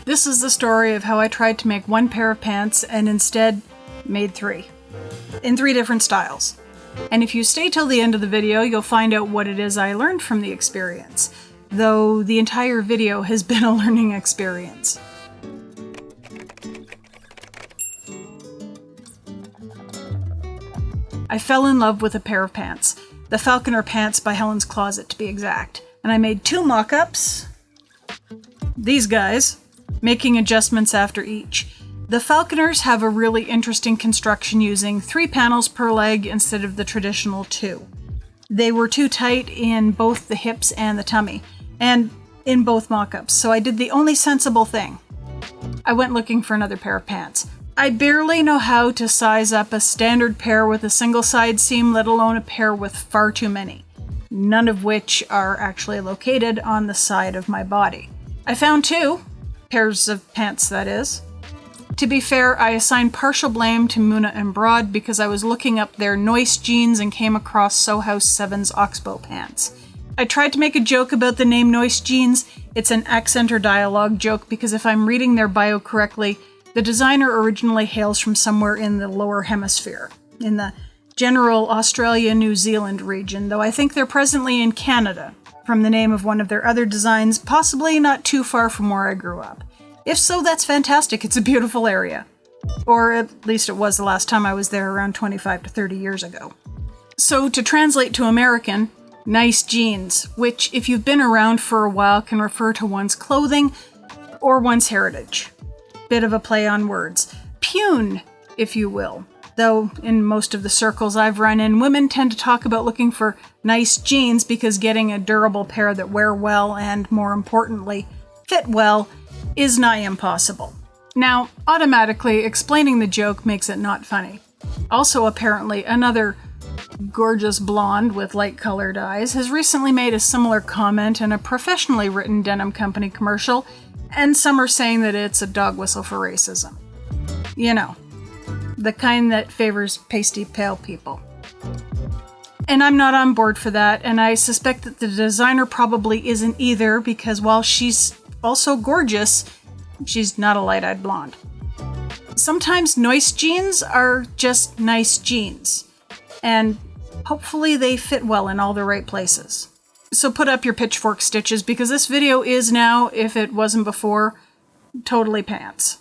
This is the story of how I tried to make one pair of pants and instead made three. In three different styles. And if you stay till the end of the video, you'll find out what it is I learned from the experience. Though the entire video has been a learning experience. I fell in love with a pair of pants. The Falconer pants by Helen's Closet, to be exact. And I made two mock-ups. These guys. Making adjustments after each. The Falconers have a really interesting construction using 3 panels per leg instead of the traditional 2. They were too tight in both the hips and the tummy, and in both mock-ups, so I did the only sensible thing. I went looking for another pair of pants. I barely know how to size up a standard pair with a single side seam, let alone a pair with far too many, none of which are actually located on the side of my body. I found 2. Pairs of pants, that is. To be fair, I assigned partial blame to Muna and Broad because I was looking up their Noise jeans and came across Sew House 7's Oxbow Pants. I tried to make a joke about the name Noise jeans. It's an accent or dialogue joke because if I'm reading their bio correctly, the designer originally hails from somewhere in the lower hemisphere, in the general Australia-New Zealand region, though I think they're presently in Canada, from the name of one of their other designs, possibly not too far from where I grew up. If so, that's fantastic. It's a beautiful area. Or at least it was the last time I was there around 25 to 30 years ago. So to translate to American, nice jeans, which if you've been around for a while can refer to one's clothing or one's heritage. Bit of a play on words. Pune, if you will. Though, in most of the circles I've run in, women tend to talk about looking for nice jeans because getting a durable pair that wear well and, more importantly, fit well is nigh impossible. Now, automatically, explaining the joke makes it not funny. Also, apparently, another gorgeous blonde with light-colored eyes has recently made a similar comment in a professionally written denim company commercial, and some are saying that it's a dog whistle for racism. You know. The kind that favors pasty pale people. And I'm not on board for that, and I suspect that the designer probably isn't either, because while she's also gorgeous, she's not a light-eyed blonde. Sometimes Noise jeans are just nice jeans, and hopefully they fit well in all the right places. So put up your pitchfork stitches, because this video is now, if it wasn't before, totally pants.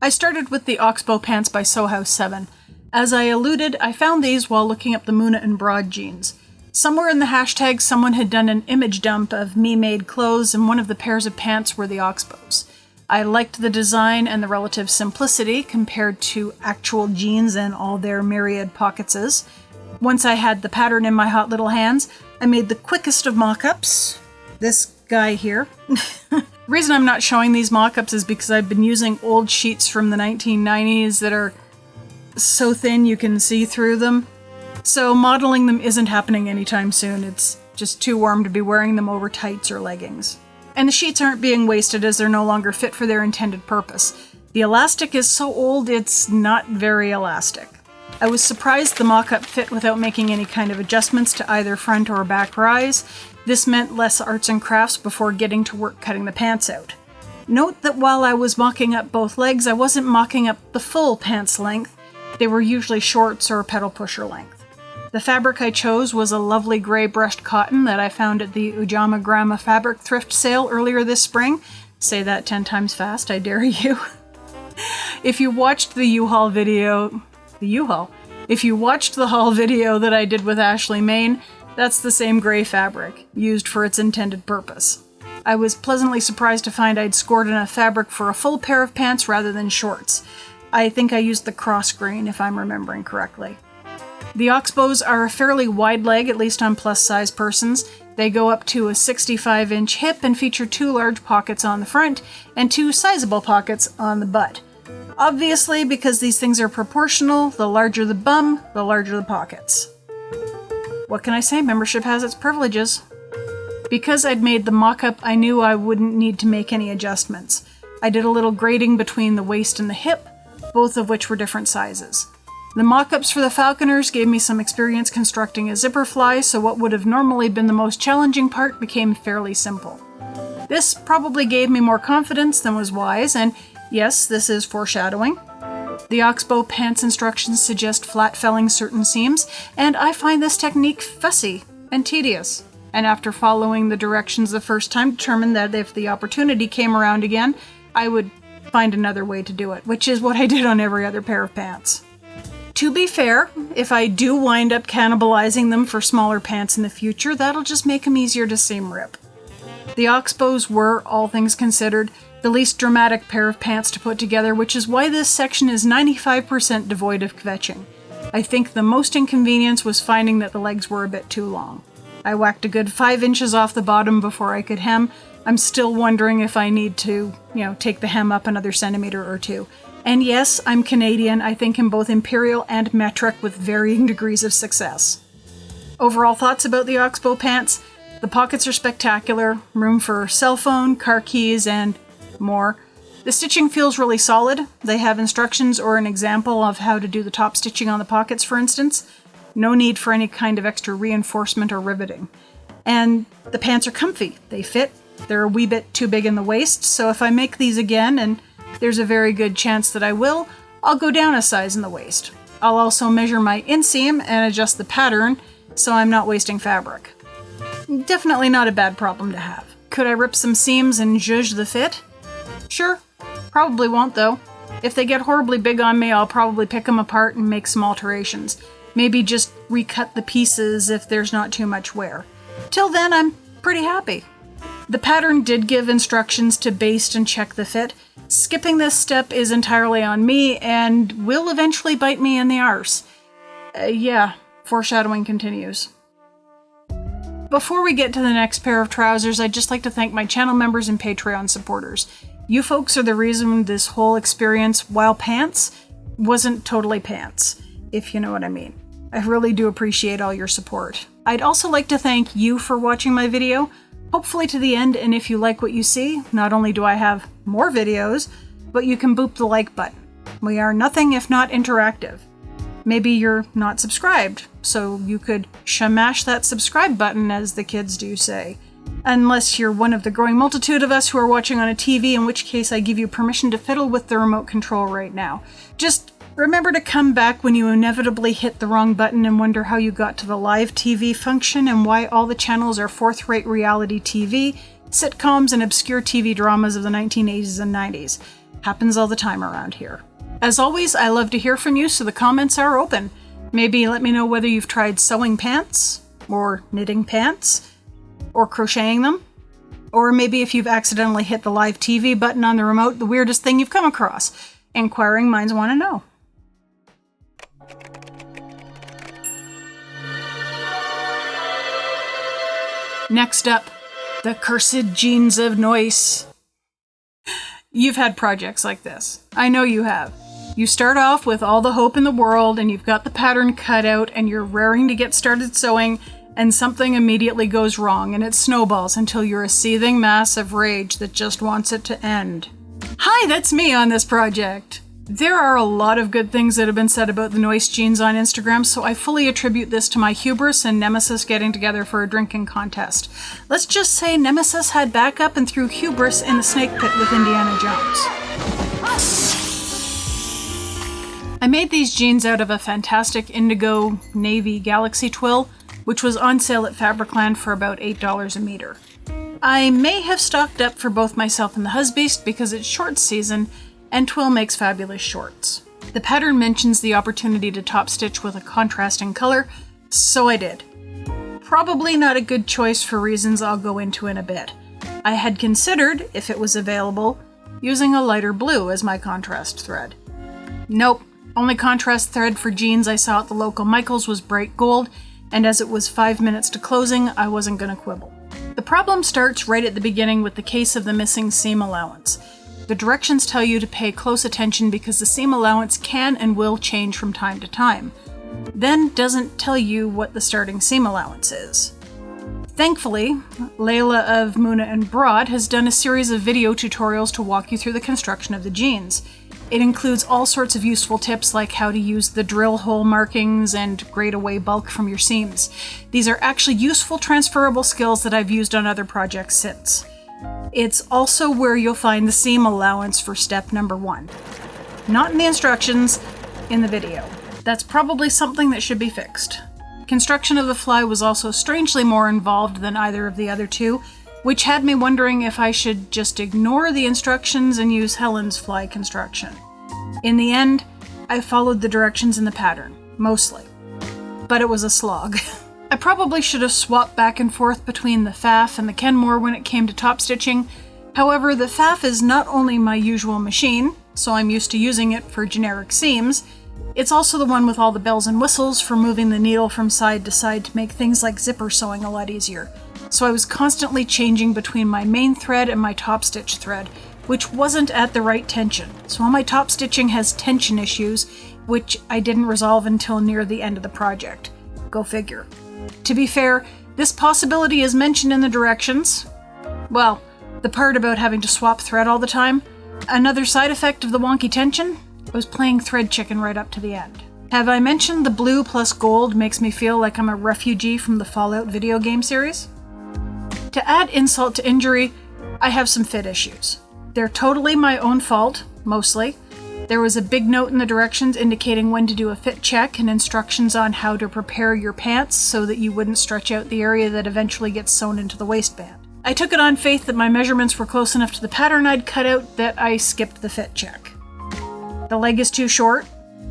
I started with the Oxbow Pants by Sew House 7. As I alluded, I found these while looking up the Muna and Broad jeans. Somewhere in the hashtag, someone had done an image dump of me-made clothes, and one of the pairs of pants were the Oxbows. I liked the design and the relative simplicity compared to actual jeans and all their myriad pocketses. Once I had the pattern in my hot little hands, I made the quickest of mock-ups. This guy here. The reason I'm not showing these mock-ups is because I've been using old sheets from the 1990s that are so thin you can see through them. So modeling them isn't happening anytime soon. It's just too warm to be wearing them over tights or leggings. And the sheets aren't being wasted as they're no longer fit for their intended purpose. The elastic is so old it's not very elastic. I was surprised the mock-up fit without making any kind of adjustments to either front or back rise. This meant less arts and crafts before getting to work cutting the pants out. Note that while I was mocking up both legs, I wasn't mocking up the full pants length. They were usually shorts or pedal pusher length. The fabric I chose was a lovely gray brushed cotton that I found at the Ujamaa Grandma fabric thrift sale earlier this spring. Say that 10 times fast, I dare you. If you watched the U-Haul video... If you watched the haul video that I did with Ashley Main, that's the same gray fabric, used for its intended purpose. I was pleasantly surprised to find I'd scored enough fabric for a full pair of pants rather than shorts. I think I used the cross grain, if I'm remembering correctly. The Oxbows are a fairly wide leg, at least on plus-size persons. They go up to a 65-inch hip and feature 2 large pockets on the front and 2 sizable pockets on the butt. Obviously, because these things are proportional, the larger the bum, the larger the pockets. What can I say? Membership has its privileges. Because I'd made the mock-up, I knew I wouldn't need to make any adjustments. I did a little grading between the waist and the hip, both of which were different sizes. The mock-ups for the Falconers gave me some experience constructing a zipper fly, so what would have normally been the most challenging part became fairly simple. This probably gave me more confidence than was wise, and yes, this is foreshadowing. The Oxbow Pants instructions suggest flat felling certain seams, and I find this technique fussy and tedious. And after following the directions the first time, determined that if the opportunity came around again, I would find another way to do it, which is what I did on every other pair of pants. To be fair, if I do wind up cannibalizing them for smaller pants in the future, that'll just make them easier to seam rip. The Oxbows were, all things considered, the least dramatic pair of pants to put together, which is why this section is 95% devoid of kvetching. I think the most inconvenience was finding that the legs were a bit too long. I whacked a good 5 inches off the bottom before I could hem. I'm still wondering if I need to, take the hem up another centimeter or two. And yes, I'm Canadian. I think in both imperial and metric with varying degrees of success. Overall thoughts about the Oxbow pants? The pockets are spectacular, room for cell phone, car keys, and more. The stitching feels really solid. They have instructions or an example of how to do the top stitching on the pockets, for instance. No need for any kind of extra reinforcement or riveting. And the pants are comfy. They fit. They're a wee bit too big in the waist, so if I make these again, and there's a very good chance that I will, I'll go down a size in the waist. I'll also measure my inseam and adjust the pattern so I'm not wasting fabric. Definitely not a bad problem to have. Could I rip some seams and zhuzh the fit? Sure. Probably won't though. If they get horribly big on me, I'll probably pick them apart and make some alterations. Maybe just recut the pieces if there's not too much wear. Till then, I'm pretty happy. The pattern did give instructions to baste and check the fit. Skipping this step is entirely on me and will eventually bite me in the arse. Foreshadowing continues. Before we get to the next pair of trousers, I'd just like to thank my channel members and Patreon supporters. You folks are the reason this whole experience, while pants, wasn't totally pants, if you know what I mean. I really do appreciate all your support. I'd also like to thank you for watching my video, hopefully to the end, and if you like what you see, not only do I have more videos, but you can boop the like button. We are nothing if not interactive. Maybe you're not subscribed, so you could shamash that subscribe button, as the kids do say. Unless you're one of the growing multitude of us who are watching on a TV, in which case I give you permission to fiddle with the remote control right now. Just remember to come back when you inevitably hit the wrong button and wonder how you got to the live TV function and why all the channels are fourth-rate reality TV, sitcoms, and obscure TV dramas of the 1980s and 90s. Happens all the time around here. As always, I love to hear from you, so the comments are open. Maybe let me know whether you've tried sewing pants, or knitting pants, or crocheting them, or maybe if you've accidentally hit the live TV button on the remote, the weirdest thing you've come across. Inquiring minds want to know. Next up, the cursed genes of noise. You've had projects like this. I know you have. You start off with all the hope in the world, and you've got the pattern cut out, and you're raring to get started sewing, and something immediately goes wrong, and it snowballs until you're a seething mass of rage that just wants it to end. Hi, that's me on this project. There are a lot of good things that have been said about the noise genes on Instagram, so I fully attribute this to my hubris and Nemesis getting together for a drinking contest. Let's just say Nemesis had backup and threw hubris in the snake pit with Indiana Jones. I made these jeans out of a fantastic indigo navy galaxy twill, which was on sale at Fabricland for about $8 a meter. I may have stocked up for both myself and the husbeast because it's shorts season, and twill makes fabulous shorts. The pattern mentions the opportunity to top stitch with a contrasting color, so I did. Probably not a good choice for reasons I'll go into in a bit. I had considered, if it was available, using a lighter blue as my contrast thread. Nope, only contrast thread for jeans I saw at the local Michaels was bright gold, and as it was 5 minutes to closing, I wasn't gonna quibble. The problem starts right at the beginning with the case of the missing seam allowance. The directions tell you to pay close attention because the seam allowance can and will change from time to time. Then doesn't tell you what the starting seam allowance is. Thankfully, Layla of Muna and Broad has done a series of video tutorials to walk you through the construction of the jeans. It includes all sorts of useful tips like how to use the drill hole markings and grade away bulk from your seams. These are actually useful transferable skills that I've used on other projects since. It's also where you'll find the seam allowance for step number 1. Not in the instructions, in the video. That's probably something that should be fixed. Construction of the fly was also strangely more involved than either of the other two, which had me wondering if I should just ignore the instructions and use Helen's fly construction. In the end, I followed the directions in the pattern, mostly. But it was a slog. I probably should have swapped back and forth between the Pfaff and the Kenmore when it came to top stitching. However, the Pfaff is not only my usual machine, so I'm used to using it for generic seams, it's also the one with all the bells and whistles for moving the needle from side to side to make things like zipper sewing a lot easier. So I was constantly changing between my main thread and my top stitch thread, which wasn't at the right tension. So all my top stitching has tension issues, which I didn't resolve until near the end of the project. Go figure. To be fair, this possibility is mentioned in the directions. Well, the part about having to swap thread all the time. Another side effect of the wonky tension was playing thread chicken right up to the end. Have I mentioned the blue plus gold makes me feel like I'm a refugee from the Fallout video game series? To add insult to injury, I have some fit issues. They're totally my own fault, mostly. There was a big note in the directions indicating when to do a fit check and instructions on how to prepare your pants so that you wouldn't stretch out the area that eventually gets sewn into the waistband. I took it on faith that my measurements were close enough to the pattern I'd cut out that I skipped the fit check. The leg is too short.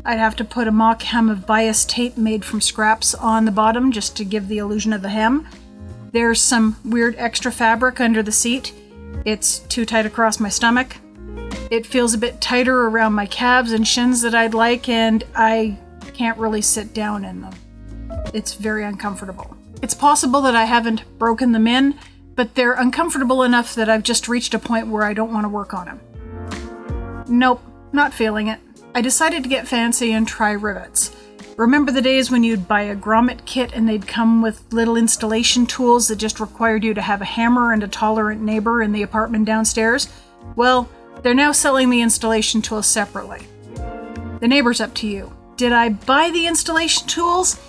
I'd have to put a mock hem of bias tape made from scraps on the bottom just to give the illusion of the hem. There's some weird extra fabric under the seat. It's too tight across my stomach. It feels a bit tighter around my calves and shins than I'd like, and I can't really sit down in them. It's very uncomfortable. It's possible that I haven't broken them in, but they're uncomfortable enough that I've just reached a point where I don't want to work on them. Nope, not feeling it. I decided to get fancy and try rivets. Remember the days when you'd buy a grommet kit and they'd come with little installation tools that just required you to have a hammer and a tolerant neighbor in the apartment downstairs? Well, they're now selling the installation tools separately. The neighbor's up to you. Did I buy the installation tools?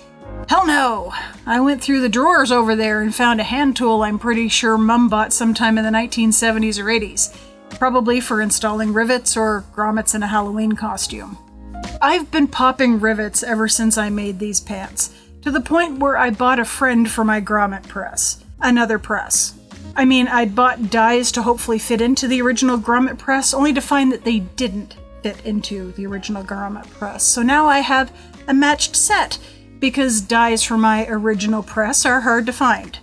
Hell no! I went through the drawers over there and found a hand tool I'm pretty sure Mum bought sometime in the 1970s or 80s. Probably for installing rivets or grommets in a Halloween costume. I've been popping rivets ever since I made these pants, to the point where I bought a friend for my grommet press. Another press. I mean, I'd bought dies to hopefully fit into the original grommet press, only to find that they didn't fit into the original grommet press. So now I have a matched set, because dies for my original press are hard to find.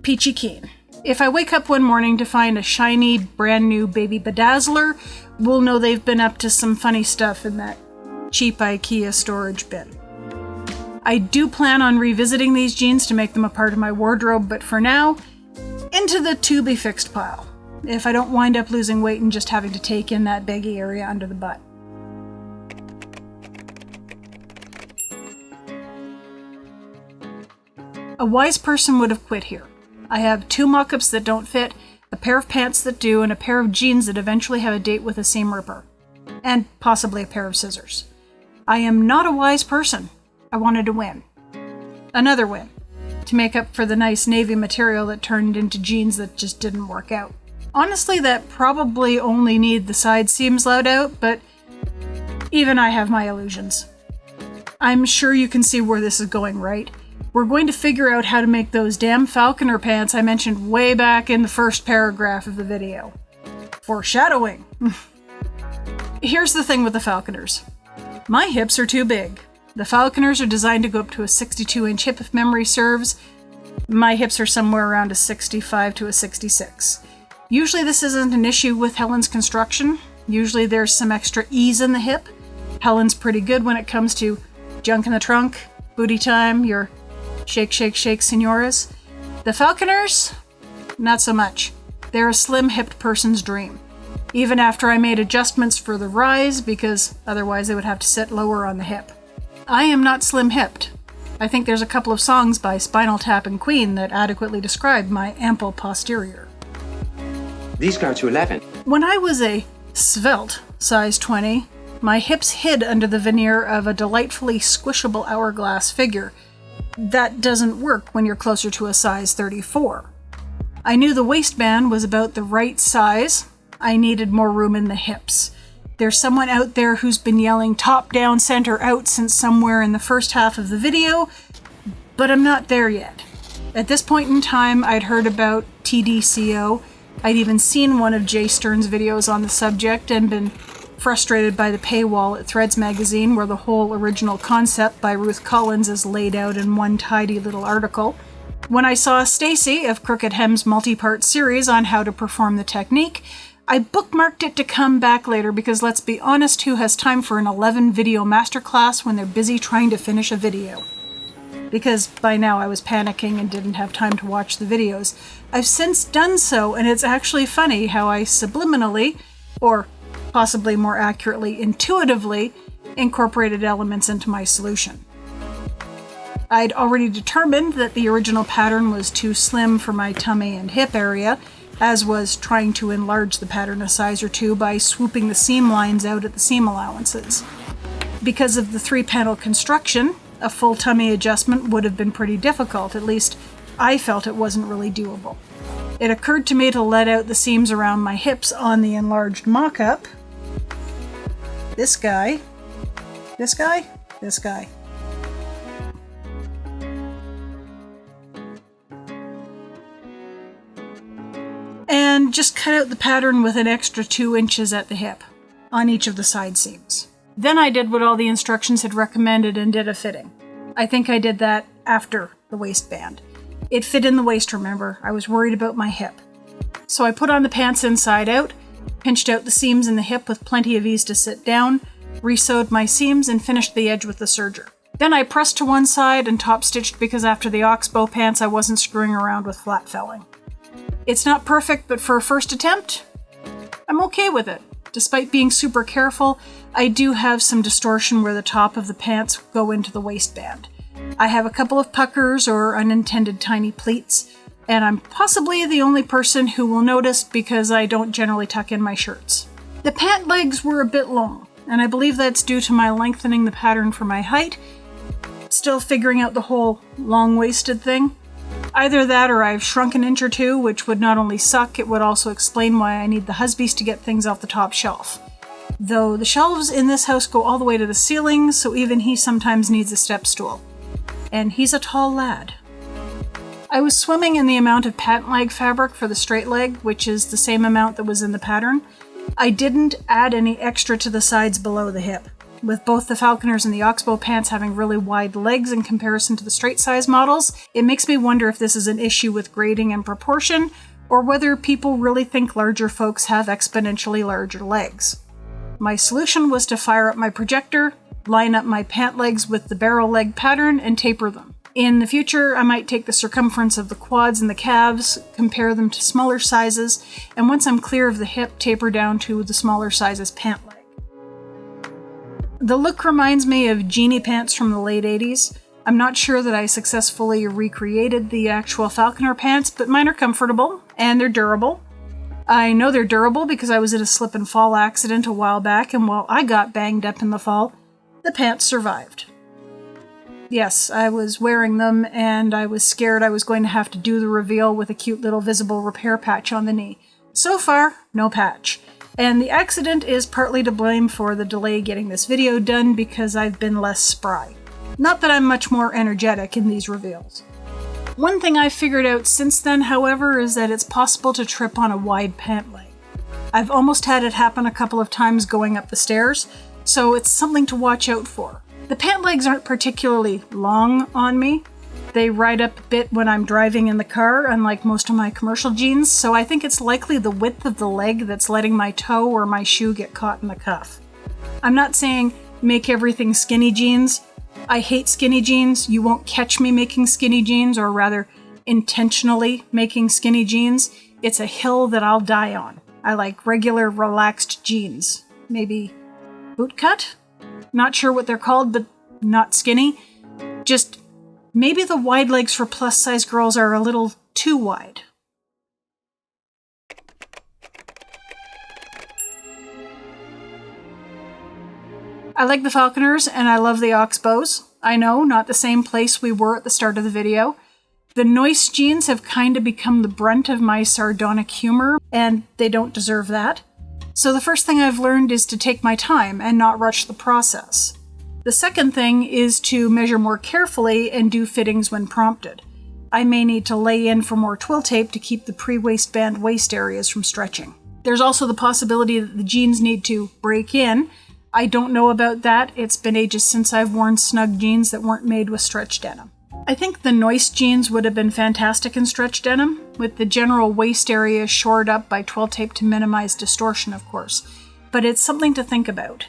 Peachy keen. If I wake up one morning to find a shiny, brand new baby bedazzler, we'll know they've been up to some funny stuff in that cheap IKEA storage bin. I do plan on revisiting these jeans to make them a part of my wardrobe, but for now, into the to-be-fixed pile, if I don't wind up losing weight and just having to take in that baggy area under the butt. A wise person would have quit here. I have 2 mock-ups that don't fit, a pair of pants that do, and a pair of jeans that eventually have a date with a seam ripper. And possibly a pair of scissors. I am not a wise person. I wanted to win. Another win. To make up for the nice navy material that turned into jeans that just didn't work out. Honestly, that probably only need the side seams loud out, but even I have my illusions. I'm sure you can see where this is going, right? We're going to figure out how to make those damn Falconer pants I mentioned way back in the first paragraph of the video. Foreshadowing! Here's the thing with the Falconers. My hips are too big. The Falconers are designed to go up to a 62-inch hip if memory serves. My hips are somewhere around a 65 to a 66. Usually this isn't an issue with Helen's construction. Usually there's some extra ease in the hip. Helen's pretty good when it comes to junk in the trunk, booty time, your shake, shake, shake, senoras. The Falconers? Not so much. They're a slim-hipped person's dream. Even after I made adjustments for the rise, because otherwise they would have to sit lower on the hip. I am not slim-hipped. I think there's a couple of songs by Spinal Tap and Queen that adequately describe my ample posterior. These go to 11. When I was a Svelte, size 20. My hips hid under the veneer of a delightfully squishable hourglass figure. That doesn't work when you're closer to a size 34. I knew the waistband was about the right size. I needed more room in the hips. There's someone out there who's been yelling top down, center out since somewhere in the first half of the video, but I'm not there yet. At this point in time, I'd heard about TDCO. I'd even seen one of Jay Stern's videos on the subject and been frustrated by the paywall at Threads magazine, where the whole original concept by Ruth Collins is laid out in one tidy little article. When I saw Stacy of Crooked Hem's multi-part series on how to perform the technique, I bookmarked it to come back later because, let's be honest, who has time for an 11 video masterclass when they're busy trying to finish a video? Because by now I was panicking and didn't have time to watch the videos. I've since done so, and it's actually funny how I subliminally, or possibly more accurately, intuitively, incorporated elements into my solution. I'd already determined that the original pattern was too slim for my tummy and hip area, as was trying to enlarge the pattern a size or two by swooping the seam lines out at the seam allowances. Because of the 3-panel construction, a full tummy adjustment would have been pretty difficult. At least I felt it wasn't really doable. It occurred to me to let out the seams around my hips on the enlarged mock-up. This guy. And just cut out the pattern with an extra 2 inches at the hip on each of the side seams. Then I did what all the instructions had recommended and did a fitting. I think I did that after the waistband. It fit in the waist, remember. I was worried about my hip. So I put on the pants inside out, pinched out the seams in the hip with plenty of ease to sit down, re-sewed my seams, and finished the edge with the serger. Then I pressed to one side and top-stitched because after the Oxbow Pants I wasn't screwing around with flat felling. It's not perfect, but for a first attempt, I'm okay with it. Despite being super careful, I do have some distortion where the top of the pants go into the waistband. I have a couple of puckers or unintended tiny pleats, and I'm possibly the only person who will notice because I don't generally tuck in my shirts. The pant legs were a bit long, and I believe that's due to my lengthening the pattern for my height, still figuring out the whole long-waisted thing. Either that or I've shrunk an inch or two, which would not only suck, it would also explain why I need the husbies to get things off the top shelf. Though the shelves in this house go all the way to the ceiling, so even he sometimes needs a step stool. And he's a tall lad. I was swimming in the amount of pant leg fabric for the straight leg, which is the same amount that was in the pattern. I didn't add any extra to the sides below the hip. With both the Falconers and the Oxbow Pants having really wide legs in comparison to the straight size models, it makes me wonder if this is an issue with grading and proportion, or whether people really think larger folks have exponentially larger legs. My solution was to fire up my projector, line up my pant legs with the barrel leg pattern, and taper them. In the future, I might take the circumference of the quads and the calves, compare them to smaller sizes, and once I'm clear of the hip, taper down to the smaller sizes pant leg. The look reminds me of jeanie pants from the late 80s. I'm not sure that I successfully recreated the actual Falconer pants, but mine are comfortable, and they're durable. I know they're durable because I was in a slip and fall accident a while back, and while I got banged up in the fall, the pants survived. Yes, I was wearing them, and I was scared I was going to have to do the reveal with a cute little visible repair patch on the knee. So far, no patch. And the accident is partly to blame for the delay getting this video done because I've been less spry. Not that I'm much more energetic in these reveals. One thing I've figured out since then, however, is that it's possible to trip on a wide pant leg. I've almost had it happen a couple of times going up the stairs, so it's something to watch out for. The pant legs aren't particularly long on me. They ride up a bit when I'm driving in the car, unlike most of my commercial jeans, so I think it's likely the width of the leg that's letting my toe or my shoe get caught in the cuff. I'm not saying make everything skinny jeans. I hate skinny jeans. You won't catch me making skinny jeans, or rather, intentionally making skinny jeans. It's a hill that I'll die on. I like regular, relaxed jeans. Maybe bootcut? Not sure what they're called, but not skinny. Just maybe the wide legs for plus-size girls are a little too wide. I like the Falconers and I love the Oxbows. I know, not the same place we were at the start of the video. The Noise jeans have kind of become the brunt of my sardonic humor, and they don't deserve that. So the first thing I've learned is to take my time and not rush the process. The second thing is to measure more carefully and do fittings when prompted. I may need to lay in for more twill tape to keep the pre-waistband waist areas from stretching. There's also the possibility that the jeans need to break in. I don't know about that. It's been ages since I've worn snug jeans that weren't made with stretch denim. I think the Noise jeans would have been fantastic in stretch denim, with the general waist area shored up by twill tape to minimize distortion, of course. But it's something to think about.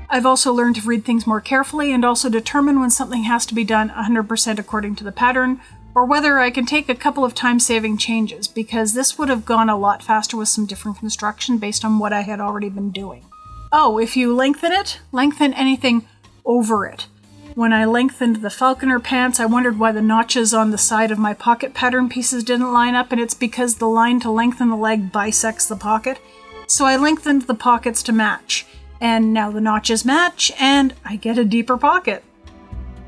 I've also learned to read things more carefully and also determine when something has to be done 100% according to the pattern, or whether I can take a couple of time-saving changes, because this would have gone a lot faster with some different construction based on what I had already been doing. Oh, if you lengthen it, lengthen anything over it. When I lengthened the Falconer pants, I wondered why the notches on the side of my pocket pattern pieces didn't line up, and it's because the line to lengthen the leg bisects the pocket. So I lengthened the pockets to match, and now the notches match, and I get a deeper pocket.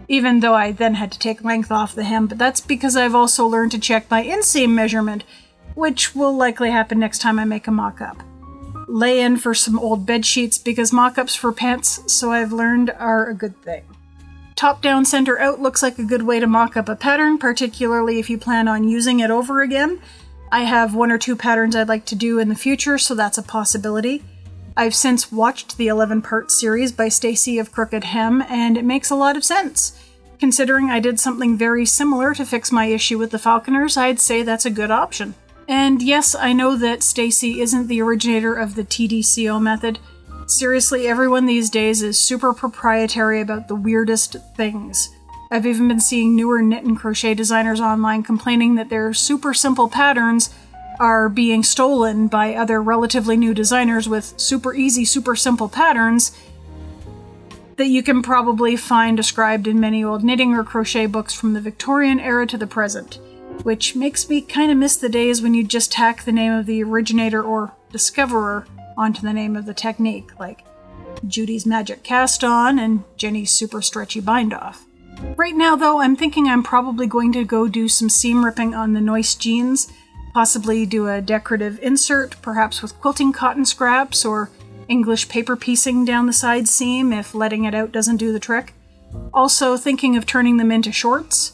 Even though I then had to take length off the hem, but that's because I've also learned to check my inseam measurement, which will likely happen next time I make a mock-up. Lay in for some old bed sheets, because mock-ups for pants, so I've learned, are a good thing. Top down, center out looks like a good way to mock up a pattern, particularly if you plan on using it over again. I have 1 or 2 patterns I'd like to do in the future, so that's a possibility. I've since watched the 11-part series by Stacy of Crooked Hem, and it makes a lot of sense. Considering I did something very similar to fix my issue with the Falconers, I'd say that's a good option. And yes, I know that Stacy isn't the originator of the TDCO method. Seriously, everyone these days is super proprietary about the weirdest things. I've even been seeing newer knit and crochet designers online complaining that their super simple patterns are being stolen by other relatively new designers with super easy, super simple patterns that you can probably find described in many old knitting or crochet books from the Victorian era to the present, which makes me kind of miss the days when you just tack the name of the originator or discoverer onto the name of the technique, like Judy's Magic Cast On and Jenny's Super Stretchy Bind Off. Right now, though, I'm thinking I'm probably going to go do some seam ripping on the Noise jeans, possibly do a decorative insert, perhaps with quilting cotton scraps or English paper piecing down the side seam if letting it out doesn't do the trick. Also thinking of turning them into shorts.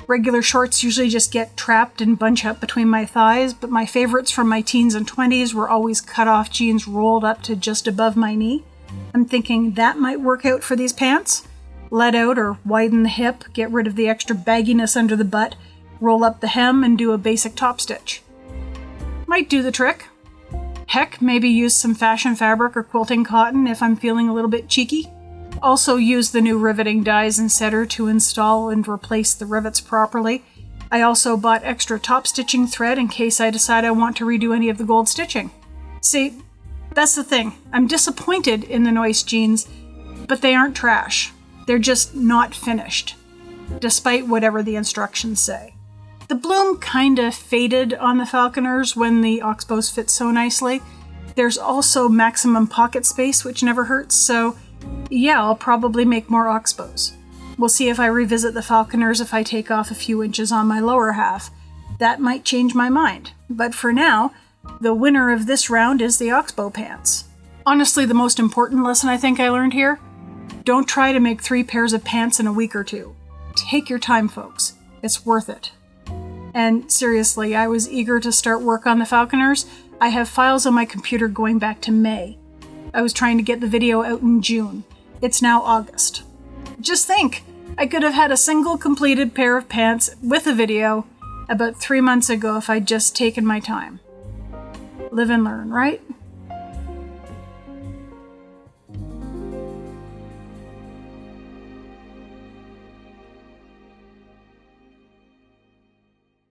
Regular shorts usually just get trapped and bunch up between my thighs, but my favorites from my teens and 20s were always cut-off jeans rolled up to just above my knee. I'm thinking that might work out for these pants. Let out or widen the hip, get rid of the extra bagginess under the butt, roll up the hem, and do a basic top stitch. Might do the trick. Heck, maybe use some fashion fabric or quilting cotton if I'm feeling a little bit cheeky. Also use the new riveting dies and setter to install and replace the rivets properly. I also bought extra top stitching thread in case I decide I want to redo any of the gold stitching. See, that's the thing. I'm disappointed in the Noise jeans, but they aren't trash. They're just not finished, despite whatever the instructions say. The bloom kinda faded on the Falconers when the Oxbows fit so nicely. There's also maximum pocket space, which never hurts, so yeah, I'll probably make more Oxbows. We'll see if I revisit the Falconers if I take off a few inches on my lower half. That might change my mind, but for now, the winner of this round is the Oxbow Pants. Honestly, the most important lesson I think I learned here: don't try to make 3 pairs of pants in a week or 2. Take your time, folks. It's worth it. And seriously, I was eager to start work on the Falconers. I have files on my computer going back to May. I was trying to get the video out in June. It's now August. Just think, I could have had a single completed pair of pants with a video about 3 months ago if I'd just taken my time. Live and learn, right?